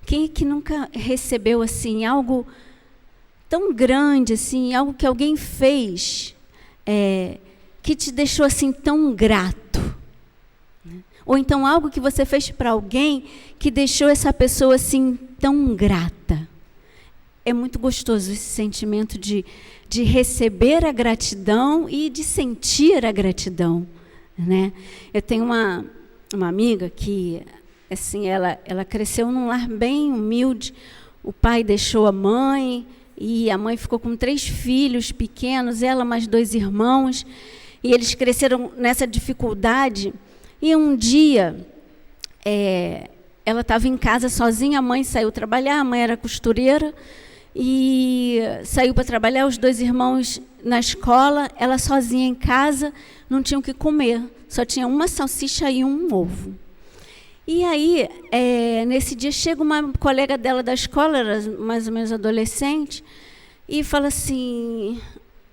Quem é que nunca recebeu assim algo tão grande, assim, algo que alguém fez, que te deixou assim tão grato? Ou então algo que você fez para alguém que deixou essa pessoa assim tão grata? É muito gostoso esse sentimento de receber a gratidão e de sentir a gratidão, né? Eu tenho uma amiga que, assim, ela cresceu num lar bem humilde. O pai deixou a mãe, e a mãe ficou com 3 filhos pequenos, ela mais 2 irmãos, e eles cresceram nessa dificuldade. E um dia, ela estava em casa sozinha, a mãe saiu trabalhar, a mãe era costureira, e saiu para trabalhar, os 2 irmãos na escola, ela sozinha em casa, não tinham o que comer, só tinha uma salsicha e um ovo. E aí, nesse dia, chega uma colega dela da escola, era mais ou menos adolescente, e fala assim: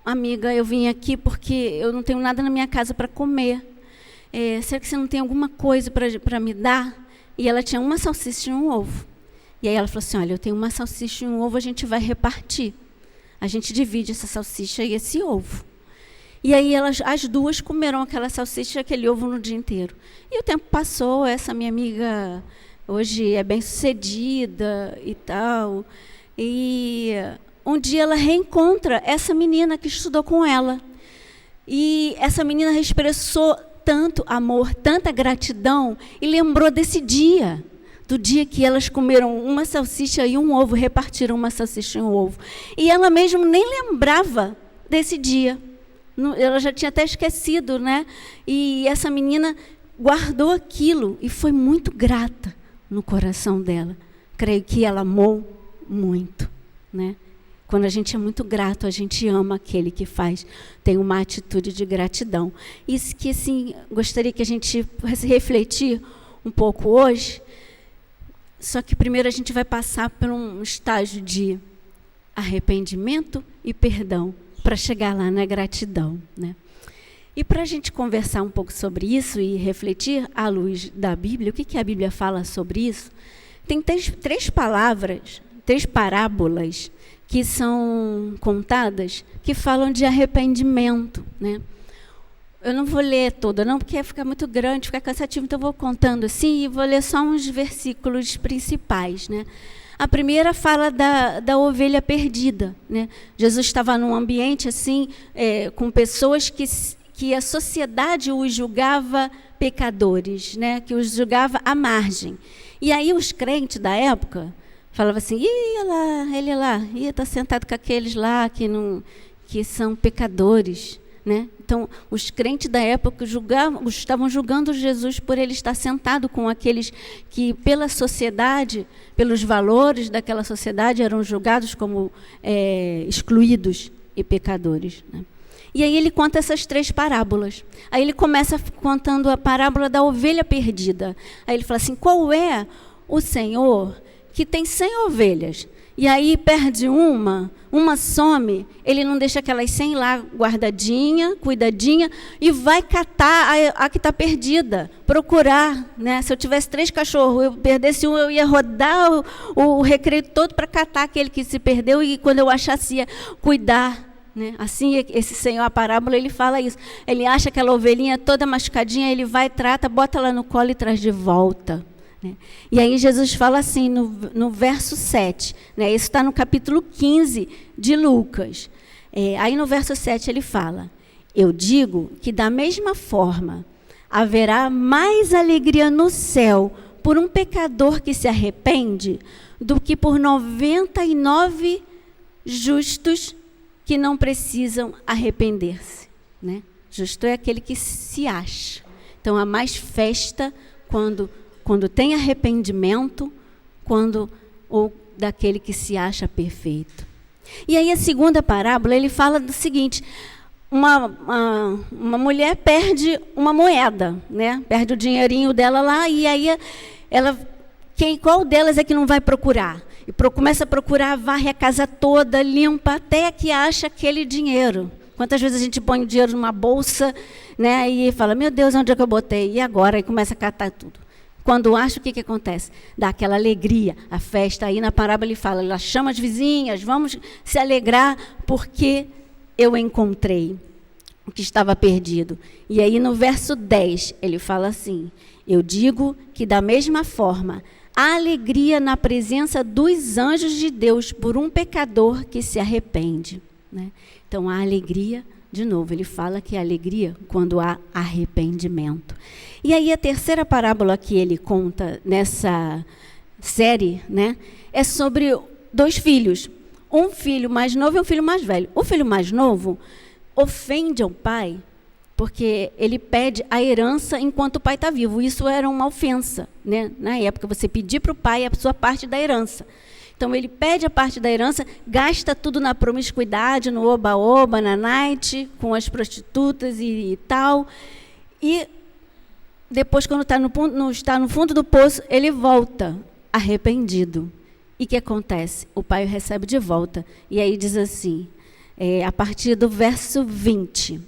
amiga, eu vim aqui porque eu não tenho nada na minha casa para comer. Será que você não tem alguma coisa para me dar? E ela tinha uma salsicha e um ovo. E aí ela falou assim: olha, eu tenho uma salsicha e um ovo, a gente vai repartir. A gente divide essa salsicha e esse ovo. E aí as 2 comeram aquela salsicha e aquele ovo no dia inteiro. E o tempo passou, essa minha amiga hoje é bem-sucedida e tal. E um dia ela reencontra essa menina que estudou com ela. E essa menina expressou tanto amor, tanta gratidão, e lembrou desse dia, do dia que elas comeram uma salsicha e um ovo, repartiram uma salsicha e um ovo. E ela mesmo nem lembrava desse dia. Ela já tinha até esquecido, né? E essa menina guardou aquilo e foi muito grata no coração dela. Creio que ela amou muito, né? Quando a gente é muito grato, a gente ama aquele que tem uma atitude de gratidão. Isso que, assim, gostaria que a gente refletir um pouco hoje. Só que primeiro a gente vai passar por um estágio de arrependimento e perdão, para chegar lá na gratidão, né? E para a gente conversar um pouco sobre isso e refletir à luz da Bíblia, o que a Bíblia fala sobre isso? Tem 3 palavras, 3 parábolas que são contadas, que falam de arrependimento, né? Eu não vou ler toda, não, porque fica muito grande, fica cansativo, então eu vou contando assim e vou ler só uns versículos principais, né? A primeira fala da ovelha perdida, né? Jesus estava num ambiente assim, com pessoas que a sociedade os julgava pecadores, né? Que os julgava à margem. E aí os crentes da época falavam assim: ele lá, está sentado com aqueles lá que são pecadores, né? Então, os crentes da época estavam julgando Jesus por ele estar sentado com aqueles que, pela sociedade, pelos valores daquela sociedade, eram julgados como excluídos e pecadores, né? E aí ele conta essas 3 parábolas. Aí ele começa contando a parábola da ovelha perdida. Aí ele fala assim: qual é o Senhor que tem 100 ovelhas? E aí perde uma some, ele não deixa aquelas 100 lá guardadinha, cuidadinha, e vai catar a que está perdida, procurar, né? Se eu tivesse 3 cachorros, eu perdesse um, eu ia rodar o recreio todo para catar aquele que se perdeu, e quando eu achasse, ia cuidar, né? Assim, esse Senhor, a parábola, ele fala isso. Ele acha aquela ovelhinha toda machucadinha, ele vai, trata, bota ela no colo e traz de volta. E aí Jesus fala assim no verso 7, né? Isso está no capítulo 15 de Lucas. Aí no verso 7 ele fala: eu digo que da mesma forma haverá mais alegria no céu por um pecador que se arrepende do que por 99 justos que não precisam arrepender-se, né? Justo é aquele que se acha. Então há mais festa quando tem arrependimento, ou daquele que se acha perfeito. E aí a segunda parábola, ele fala do seguinte: uma mulher perde uma moeda, né? Perde o dinheirinho dela lá, e aí qual delas é que não vai procurar? E começa a procurar, varre a casa toda, limpa, até que acha aquele dinheiro. Quantas vezes a gente põe o dinheiro numa bolsa, né? E fala: meu Deus, onde é que eu botei? E agora? E começa a catar tudo. quando acha, o que acontece? Dá aquela alegria, a festa. Aí na parábola ele fala, ela chama as vizinhas, vamos se alegrar porque eu encontrei o que estava perdido. E aí no verso 10 ele fala assim, eu digo que da mesma forma, há alegria na presença dos anjos de Deus por um pecador que se arrepende. Né? Então há alegria. De novo, ele fala que é alegria quando há arrependimento. E aí a terceira parábola que ele conta nessa série, né, é sobre 2 filhos. Um filho mais novo e um filho mais velho. O filho mais novo ofende ao pai porque ele pede a herança enquanto o pai está vivo. Isso era uma ofensa, né? Na época, você pedir para o pai a sua parte da herança. Então, ele pede a parte da herança, gasta tudo na promiscuidade, no oba-oba, na night, com as prostitutas e tal. E depois, quando está no fundo do poço, ele volta arrependido. E o que acontece? O pai o recebe de volta. E aí diz assim, a partir do verso 20.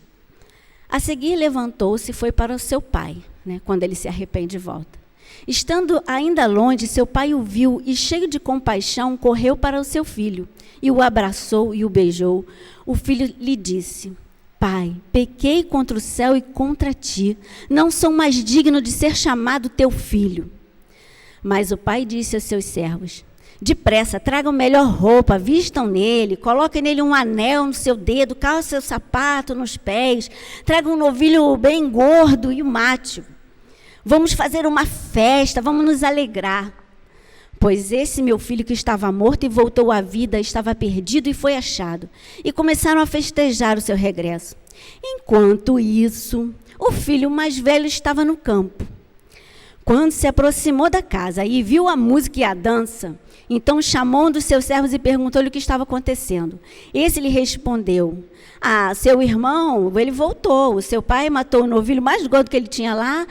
A seguir, levantou-se e foi para o seu pai, né, quando ele se arrepende de volta. Estando ainda longe, seu pai o viu e, cheio de compaixão, correu para o seu filho e o abraçou e o beijou. O filho lhe disse, pai, pequei contra o céu e contra ti, não sou mais digno de ser chamado teu filho. Mas o pai disse aos seus servos, depressa, tragam melhor roupa, vistam nele, coloquem nele um anel no seu dedo, calcem seu sapato nos pés, tragam um novilho bem gordo e o mate. Vamos fazer uma festa, vamos nos alegrar. Pois esse meu filho que estava morto e voltou à vida, estava perdido e foi achado. E começaram a festejar o seu regresso. Enquanto isso, o filho mais velho estava no campo. Quando se aproximou da casa e viu a música e a dança, então chamou um dos seus servos e perguntou-lhe o que estava acontecendo. Esse lhe respondeu, seu irmão, ele voltou, o seu pai matou o novilho mais gordo que ele tinha lá,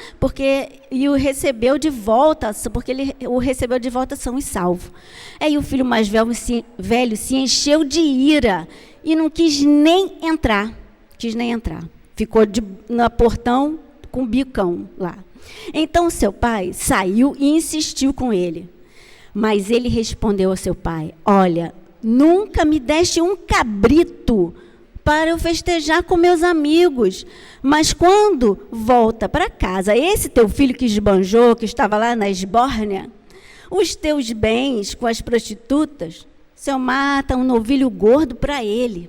e o recebeu de volta, porque ele o recebeu de volta são e salvo. Aí o filho mais velho se encheu de ira e não quis nem entrar. Ficou no portão com o bicão lá. Então seu pai saiu e insistiu com ele. Mas ele respondeu ao seu pai, olha, nunca me deste um cabrito para eu festejar com meus amigos. Mas quando volta para casa, esse teu filho que esbanjou, que estava lá na esbórnia, os teus bens com as prostitutas, o senhor mata um novilho gordo para ele.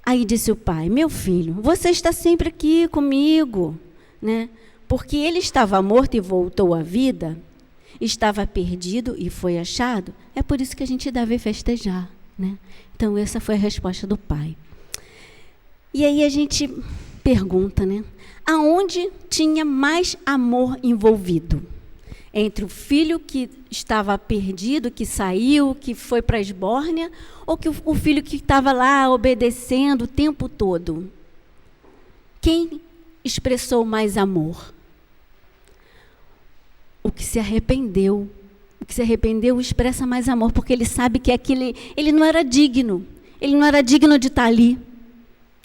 Aí disse o pai, meu filho, você está sempre aqui comigo, né? Porque ele estava morto e voltou à vida, estava perdido e foi achado, é por isso que a gente deve festejar, né? Então, essa foi a resposta do pai. E aí a gente pergunta, né? Aonde tinha mais amor envolvido? Entre o filho que estava perdido, que saiu, que foi para a esbórnia, ou que o filho que estava lá obedecendo o tempo todo? Quem expressou mais amor? O que se arrependeu. O que se arrependeu expressa mais amor, porque ele sabe que ele não era digno. Ele não era digno de estar ali.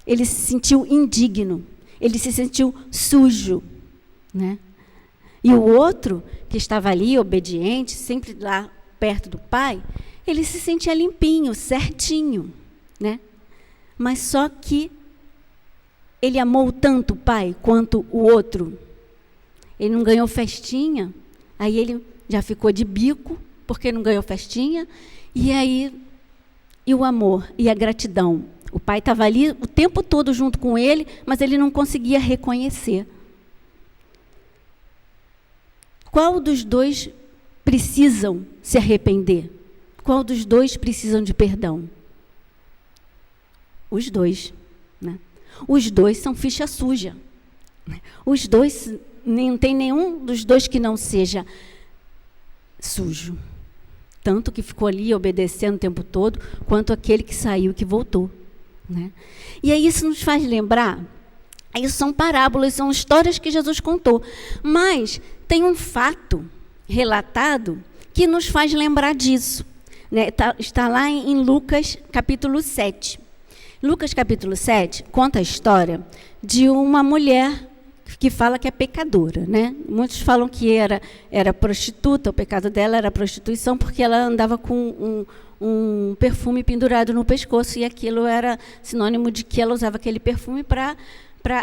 Ele se sentiu indigno. Ele se sentiu sujo, né? E o outro, que estava ali, obediente, sempre lá perto do pai, ele se sentia limpinho, certinho, né? Mas só que ele amou tanto o pai quanto o outro. Ele não ganhou festinha, aí ele já ficou de bico, porque não ganhou festinha, e o amor e a gratidão. O pai estava ali o tempo todo junto com ele, mas ele não conseguia reconhecer. Qual dos dois precisam se arrepender? Qual dos dois precisam de perdão? Os dois, né? Os dois são ficha suja. Os dois, não tem nenhum dos dois que não seja sujo. Tanto que ficou ali obedecendo o tempo todo, quanto aquele que saiu e que voltou, né? E aí isso nos faz lembrar, isso são parábolas, são histórias que Jesus contou, mas tem um fato relatado que nos faz lembrar disso, né? Está lá em Lucas capítulo 7. Lucas capítulo 7 conta a história de uma mulher que fala que é pecadora, né? Muitos falam que era prostituta, o pecado dela era a prostituição, porque ela andava com um perfume pendurado no pescoço, e aquilo era sinônimo de que ela usava aquele perfume para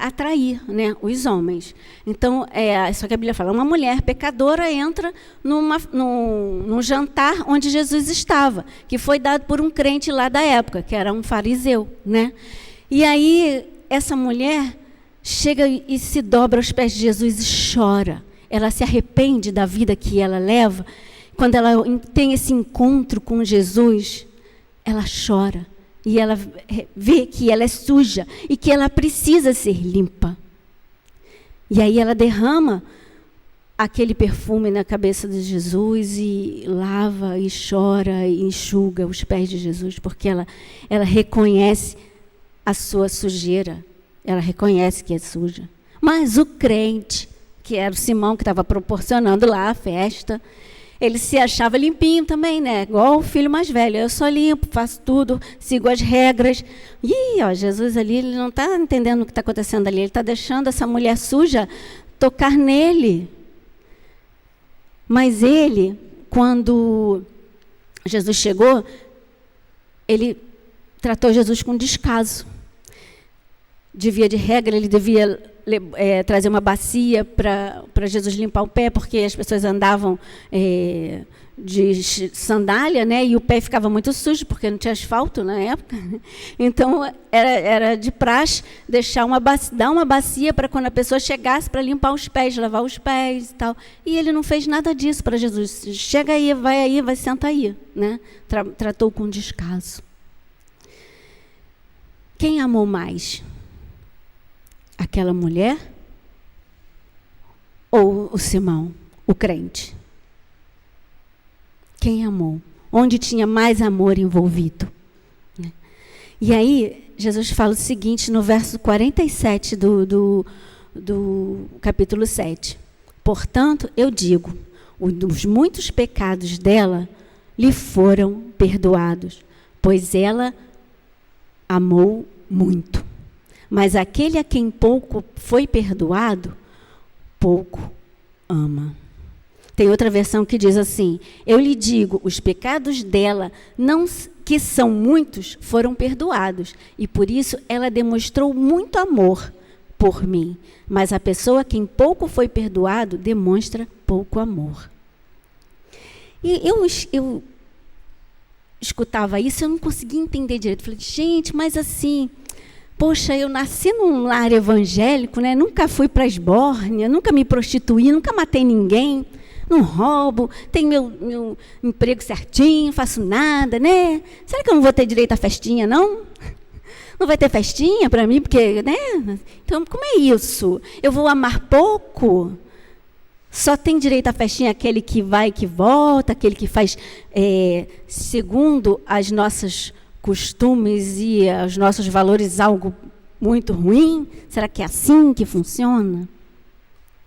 atrair, né, os homens. Então, só que a Bíblia fala, uma mulher pecadora entra num jantar onde Jesus estava, que foi dado por um crente lá da época, que era um fariseu, né? E aí, essa mulher chega e se dobra aos pés de Jesus e chora. Ela se arrepende da vida que ela leva. Quando ela tem esse encontro com Jesus, ela chora. E ela vê que ela é suja e que ela precisa ser limpa. E aí ela derrama aquele perfume na cabeça de Jesus e lava e chora e enxuga os pés de Jesus, porque ela reconhece a sua sujeira. Ela reconhece que é suja. Mas o crente, que era o Simão, que estava proporcionando lá a festa, ele se achava limpinho também, né? Igual o filho mais velho. Eu sou limpo, faço tudo, sigo as regras. E Jesus ali, ele não está entendendo o que está acontecendo ali. Ele está deixando essa mulher suja tocar nele. Mas ele, quando Jesus chegou, ele tratou Jesus com descaso. De via de regra, ele devia trazer uma bacia para Jesus limpar o pé, porque as pessoas andavam de sandália, né, e o pé ficava muito sujo, porque não tinha asfalto na época. Então, era de praxe dar uma bacia para quando a pessoa chegasse para limpar os pés, lavar os pés e tal. E ele não fez nada disso para Jesus. Chega aí, vai, senta aí. Né? Tratou com descaso. Quem amou mais? Aquela mulher ou o Simão, o crente? Quem amou? Onde tinha mais amor envolvido? E aí, Jesus fala o seguinte no verso 47 do capítulo 7. Portanto, eu digo, os muitos pecados dela lhe foram perdoados, pois ela amou muito. Mas aquele a quem pouco foi perdoado, pouco ama. Tem outra versão que diz assim, eu lhe digo, os pecados dela, que são muitos, foram perdoados. E por isso ela demonstrou muito amor por mim. Mas a pessoa a quem pouco foi perdoado, demonstra pouco amor. E eu escutava isso, eu não conseguia entender direito. Falei, gente, mas assim... Poxa, eu nasci num lar evangélico, né? Nunca fui para a esbórnia, nunca me prostituí, nunca matei ninguém, não roubo, tenho meu emprego certinho, faço nada, né? Será que eu não vou ter direito à festinha, não? Não vai ter festinha para mim, porque, né? Então, como é isso? Eu vou amar pouco? Só tem direito à festinha aquele que vai e que volta, aquele que faz segundo as nossas costumes e os nossos valores algo muito ruim? Será que é assim que funciona?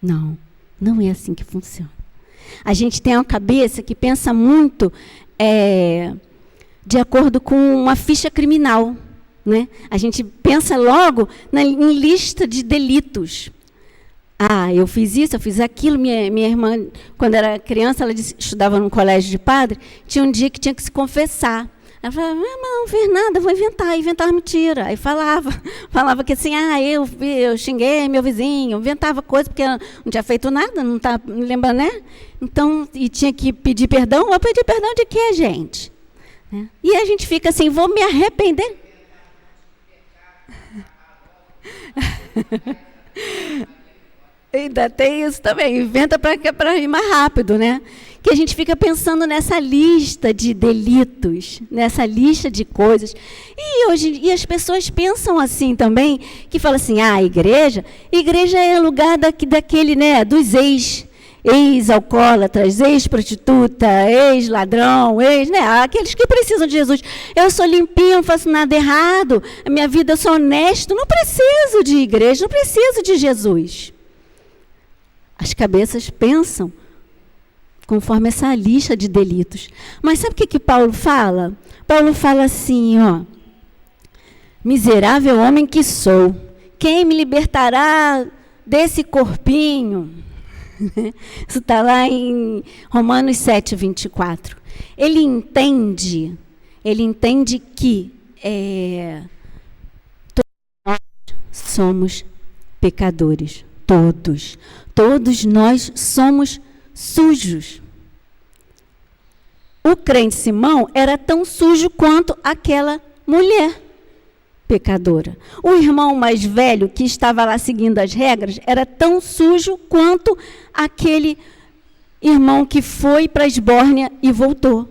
Não, não é assim que funciona. A gente tem uma cabeça que pensa muito de acordo com uma ficha criminal, né? A gente pensa logo em lista de delitos. Ah, eu fiz isso, eu fiz aquilo. Minha irmã, quando era criança, ela estudava num colégio de padre, tinha um dia que tinha que se confessar. Ela falava, não fiz nada, vou inventar mentira. Aí falava que assim, eu xinguei meu vizinho, inventava coisa, porque não tinha feito nada, não está lembrando, né? Então, e tinha que pedir perdão. Vou pedir perdão de quê, gente? Né? E a gente fica assim, vou me arrepender. Ainda tem isso também, inventa para ir mais rápido, né? Que a gente fica pensando nessa lista de delitos, nessa lista de coisas. E as pessoas pensam assim também, que falam assim, igreja é lugar daquele, né, dos ex-alcoólatras, ex-prostituta, ex-ladrão, né, aqueles que precisam de Jesus. Eu sou limpinho, não faço nada errado, a minha vida eu sou honesto, não preciso de igreja, não preciso de Jesus. As cabeças pensam conforme essa lista de delitos. Mas sabe o que Paulo fala? Paulo fala assim, miserável homem que sou, quem me libertará desse corpinho. Isso está lá em Romanos 7, 24. Ele entende que todos nós somos pecadores. Todos nós somos sujos. O crente Simão era tão sujo quanto aquela mulher pecadora. O irmão mais velho, que estava lá seguindo as regras, era tão sujo quanto aquele irmão que foi para a esbórnia e voltou.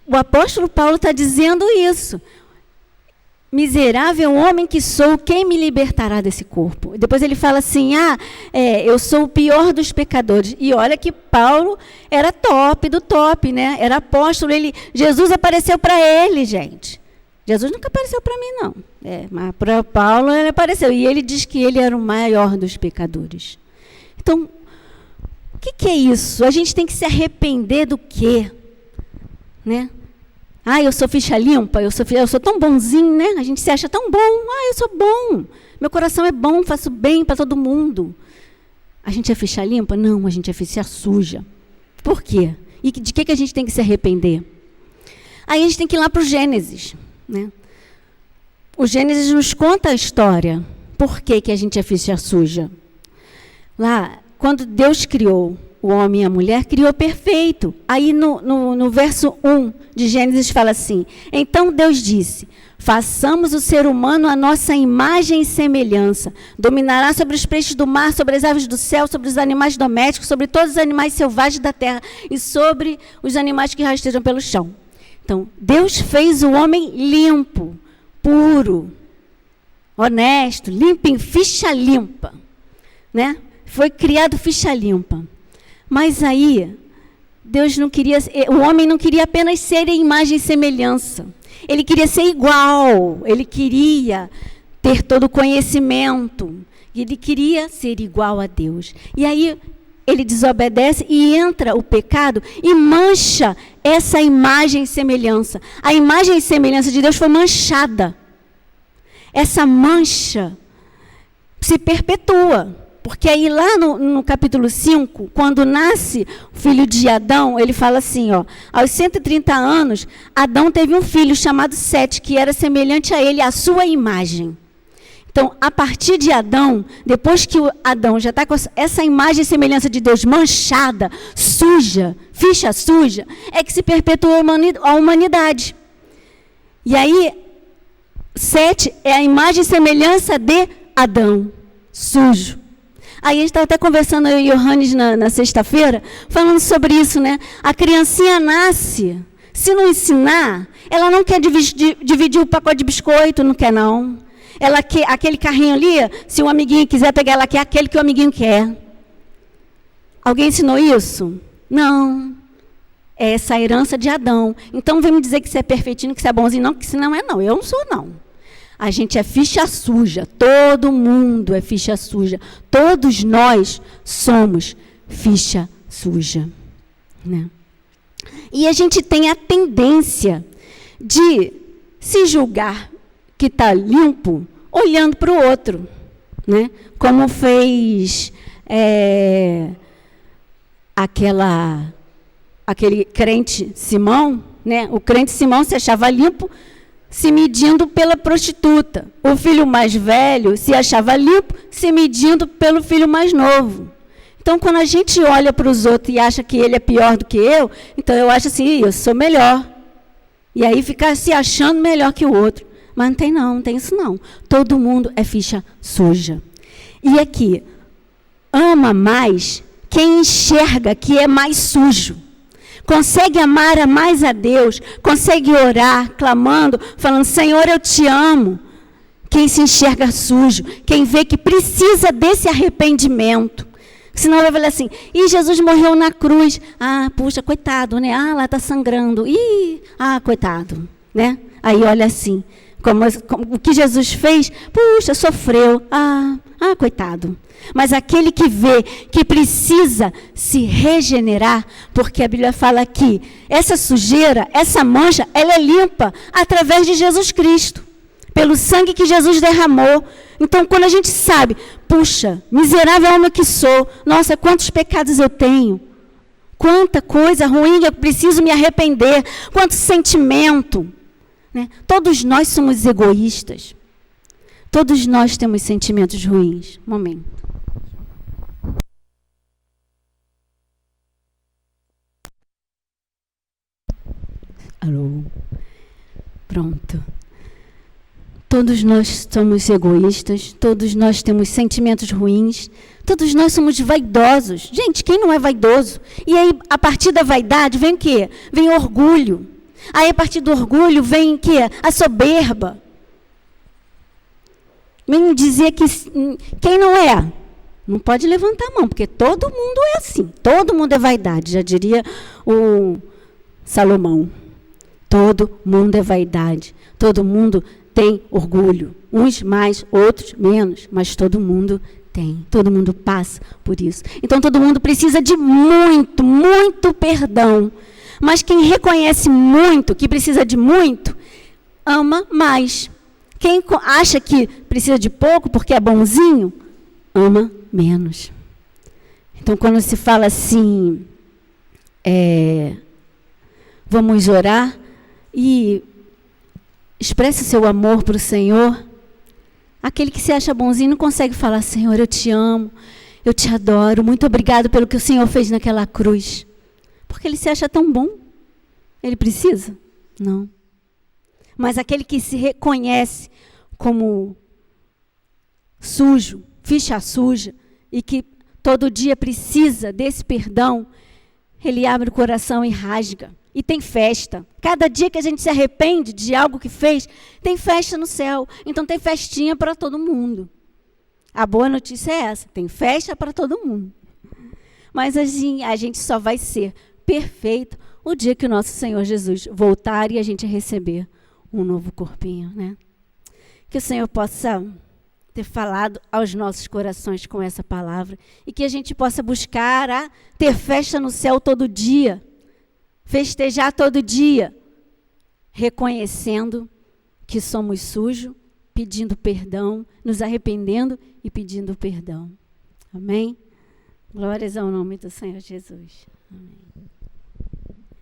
O apóstolo Paulo está dizendo isso. Miserável homem que sou, quem me libertará desse corpo? Depois ele fala assim, eu sou o pior dos pecadores. E olha que Paulo era top do top, né? Era apóstolo, Jesus apareceu para ele, gente. Jesus nunca apareceu para mim, não. Mas para Paulo ele apareceu. E ele diz que ele era o maior dos pecadores. Então, o que é isso? A gente tem que se arrepender do quê? Né? Eu sou ficha limpa, eu sou tão bonzinho, né? A gente se acha tão bom. Eu sou bom. Meu coração é bom, faço bem para todo mundo. A gente é ficha limpa? Não, a gente é ficha suja. Por quê? E de que a gente tem que se arrepender? Aí a gente tem que ir lá para o Gênesis. Né? O Gênesis nos conta a história. Por que a gente é ficha suja? Lá, quando Deus criou o homem e a mulher, criou perfeito. Aí no verso 1 de Gênesis fala assim, então Deus disse, façamos o ser humano à nossa imagem e semelhança, dominará sobre os peixes do mar, sobre as aves do céu, sobre os animais domésticos, sobre todos os animais selvagens da terra e sobre os animais que rastejam pelo chão. Então, Deus fez o homem limpo, puro, honesto, limpinho, ficha limpa. Né? Foi criado ficha limpa. Mas aí, o homem não queria apenas ser em imagem e semelhança. Ele queria ser igual, ele queria ter todo o conhecimento. Ele queria ser igual a Deus. E aí, ele desobedece e entra o pecado e mancha essa imagem e semelhança. A imagem e semelhança de Deus foi manchada. Essa mancha se perpetua. Porque aí lá no capítulo 5, quando nasce o filho de Adão, ele fala assim, aos 130 anos, Adão teve um filho chamado Sete, que era semelhante a ele, à sua imagem. Então, a partir de Adão, depois que Adão já está com essa imagem e semelhança de Deus manchada, suja, ficha suja, é que se perpetuou a humanidade. E aí, Sete é a imagem e semelhança de Adão, sujo. Aí a gente estava até conversando, eu e o Johannes na sexta-feira, falando sobre isso, né? A criancinha nasce, se não ensinar, ela não quer dividir o pacote de biscoito, não quer não. Ela quer aquele carrinho ali, se o amiguinho quiser pegar, ela quer aquele que o amiguinho quer. Alguém ensinou isso? Não. É essa herança de Adão. Então vem me dizer que você é perfeitinho, que você é bonzinho, não, que se não é não. Eu não sou não. A gente é ficha suja, todo mundo é ficha suja. Todos nós somos ficha suja. Né? E a gente tem a tendência de se julgar que está limpo, olhando para o outro. Né? Como fez aquele crente Simão, né? O crente Simão se achava limpo, se medindo pela prostituta. O filho mais velho se achava limpo, se medindo pelo filho mais novo. Então, quando a gente olha para os outros e acha que ele é pior do que eu, então eu acho assim, eu sou melhor. E aí fica se achando melhor que o outro. Mas não tem isso não. Todo mundo é ficha suja. E aqui, ama mais quem enxerga que é mais sujo. Consegue amar mais a Deus, consegue orar, clamando, falando, Senhor, eu te amo. Quem se enxerga sujo, quem vê que precisa desse arrependimento. Senão vai falar assim, Jesus morreu na cruz. Puxa, coitado, né? Lá está sangrando. Coitado, né? Aí olha assim, como o que Jesus fez, puxa, sofreu. Coitado. Mas aquele que vê que precisa se regenerar, porque a Bíblia fala que essa sujeira, essa mancha, ela é limpa através de Jesus Cristo. pelo sangue que Jesus derramou. Então, quando a gente sabe, puxa, miserável alma que sou, nossa, quantos pecados eu tenho, quanta coisa ruim eu preciso me arrepender, quanto sentimento, né? Todos nós somos egoístas. Todos nós temos sentimentos ruins. Um momento. Alô? Pronto. Todos nós somos egoístas, todos nós temos sentimentos ruins, todos nós somos vaidosos. Gente, quem não é vaidoso? E aí, a partir da vaidade, vem o quê? Vem orgulho. Aí, a partir do orgulho, vem o quê? A soberba. Vem dizer que quem não é, não pode levantar a mão, porque todo mundo é assim. Todo mundo é vaidade, já diria o Salomão. Todo mundo é vaidade. Todo mundo tem orgulho. Uns mais, outros menos, mas todo mundo tem. Todo mundo passa por isso. Então, todo mundo precisa de muito, muito perdão. Mas quem reconhece muito, que precisa de muito, ama mais. Quem acha que precisa de pouco porque é bonzinho, ama menos. Então, quando se fala assim, vamos orar e expresse seu amor para o Senhor, aquele que se acha bonzinho não consegue falar, Senhor, eu te amo, eu te adoro, muito obrigado pelo que o Senhor fez naquela cruz. Porque ele se acha tão bom. Ele precisa? Não. Mas aquele que se reconhece como sujo, ficha suja, e que todo dia precisa desse perdão, ele abre o coração e rasga. E tem festa. Cada dia que a gente se arrepende de algo que fez, tem festa no céu. Então tem festinha para todo mundo. A boa notícia é essa, tem festa para todo mundo. Mas assim, a gente só vai ser perfeito o dia que o nosso Senhor Jesus voltar e a gente receber um novo corpinho, né? Que o Senhor possa ter falado aos nossos corações com essa palavra e que a gente possa buscar ter festa no céu todo dia, festejar todo dia, reconhecendo que somos sujos, pedindo perdão, nos arrependendo e pedindo perdão. Amém? Glórias ao nome do Senhor Jesus. Amém.